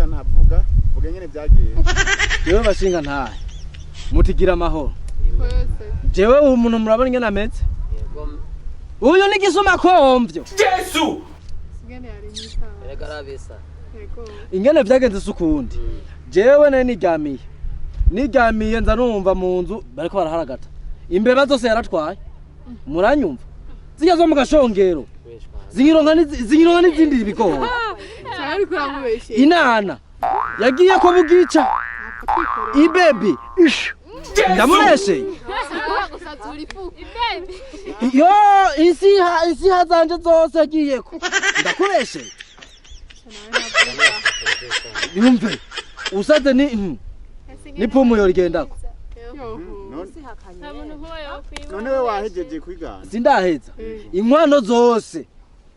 bashinga ntavuga vuga nyene byagiye jewe bashinga ntahe mutigira amahoro jewe umuntu murabona ingene ameze uyu ni gisuma komvyo Yesu Sigene yari nyita. Erega arabisa. Yego. ingene vyagenze sukundi jewe ne nigamiye nza numva mu nzu bariko baraharagata imbeba zose yaratwaye muranyumva zijya zo mu gashongero zingironka n'izindi bigoro Cyari kuramubeshe. inana yagiye ko bugica ibebi ish ndamuresheye yo insiha zanje zose yagiyeko ndakuresheye yumve usaze ni pumu yorigendako none we wahejeje kwigana sindaheza inkwano zose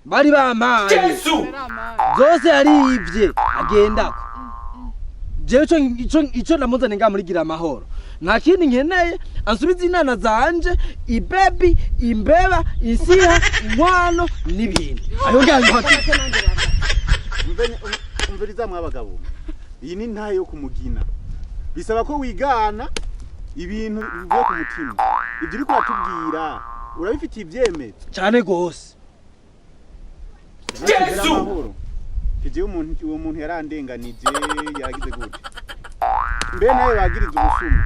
bari bamaye Yesu zose yarivye agendako jewe ico ndamuzane nga muri gira amahoro nta kindi nkeneye ansubiza inana zanje ibebi imbeba insiha inkwano n'ibindi ayo ngangihoti umviriza mwabagabo iyi ni ntahe yo kumugina bisaba ko wigana ibintu bivuye ku mutima ibyo uri kuratubwira urabifitiye ibyemezo cyane gose Yesu kigiye uwo muntu yarandenganije yaragize gute mbe nawe bagiriza ubusuma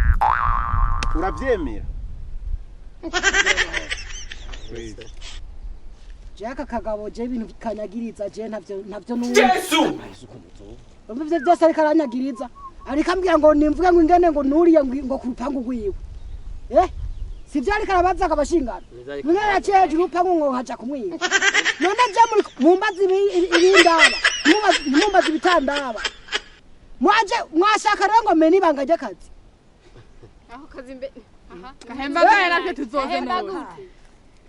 urabyemera Jaka kagabo je ibintu kanyagiriza je ntavyo numva Yesu Ivyo byose ariko aranyagiriza ariko ambwira ngo nimvuge ngo ingene ngo nuriye ngo ku rupangu rwiwe sivyo ariko arabaza kabashingana mwera ceje urupangu ngo haja kumwiba none je muri mumbazi ibindaba mumbazi bitandaba mwaje mwashaka rero ngo meni ibanga ry'akazi Aho kazi mbe. Aha. Gahemba gaera ke tuzoze none.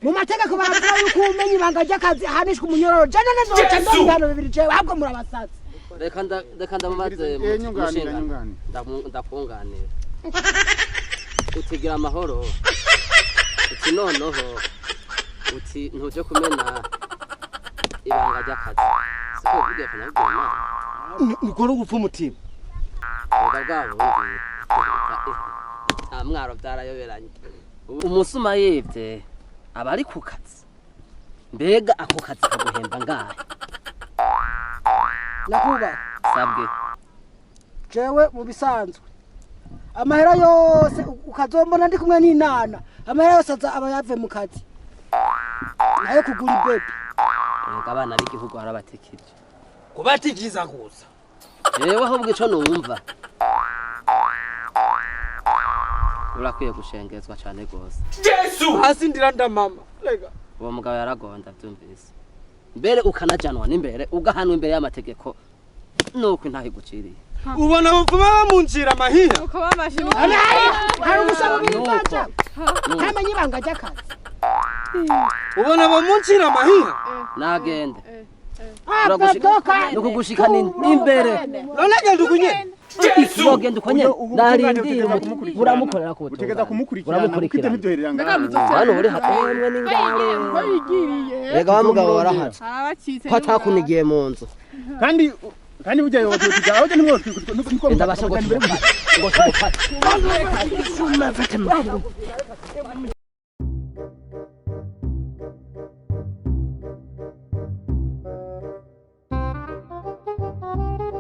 mu mategeko baravuga yuko umenye ibanga ry'akazi ahanishwa umunyororo jana nezoca ndabihano bibiri jewe ahubwo murabasazi Reka ndamaze nyunganira ndakunganira utigira amahoro uti noneho uti ntuje kumena ibanga ry'akazi siko bigiye kunabwira ukora gupfa umutima Rega bwabo nta mwaro byarayoberanye umusuma yibye aba ari ku kazi mbega ako kazi kaguhemba ngahe nakuba sabwe jewe mu bisanzwe amahera yose ukazombona ndi kumwe n'inana amahera yose aba yave mu kazi nayo kugura ibebi rega abana b'igihugu harabatekereje kubatikiza gusa jewe ahubwo ico numva urakwiye gushengezwa cyane gose Yesu hasi ndira ndamama rega uwo mugabo yaragonda byumvise mbere ukanajanwa n'imbere ugahanwa imbere y'amategeko nuko intahe guciriye ubona bapfuma bamunjira amahiha Uko bamashini. hari umusaba w'imbaca ntamenye ibanga ry'akazi ubona bamunjira amahiha nagende Doka nukugushikana imbere none genda ukunye ikibogenda uko nyene narindira uramukorera ko utegeza kumukurikirana ukite ntibyoherera ngaho hano uri hatemwe n'ingare Bayigiriye. rega wa mugabo warahara Abacitse. ko atakunigiye mu nzu kandi burya yo batuje aho niko ndabasha ngo tumufate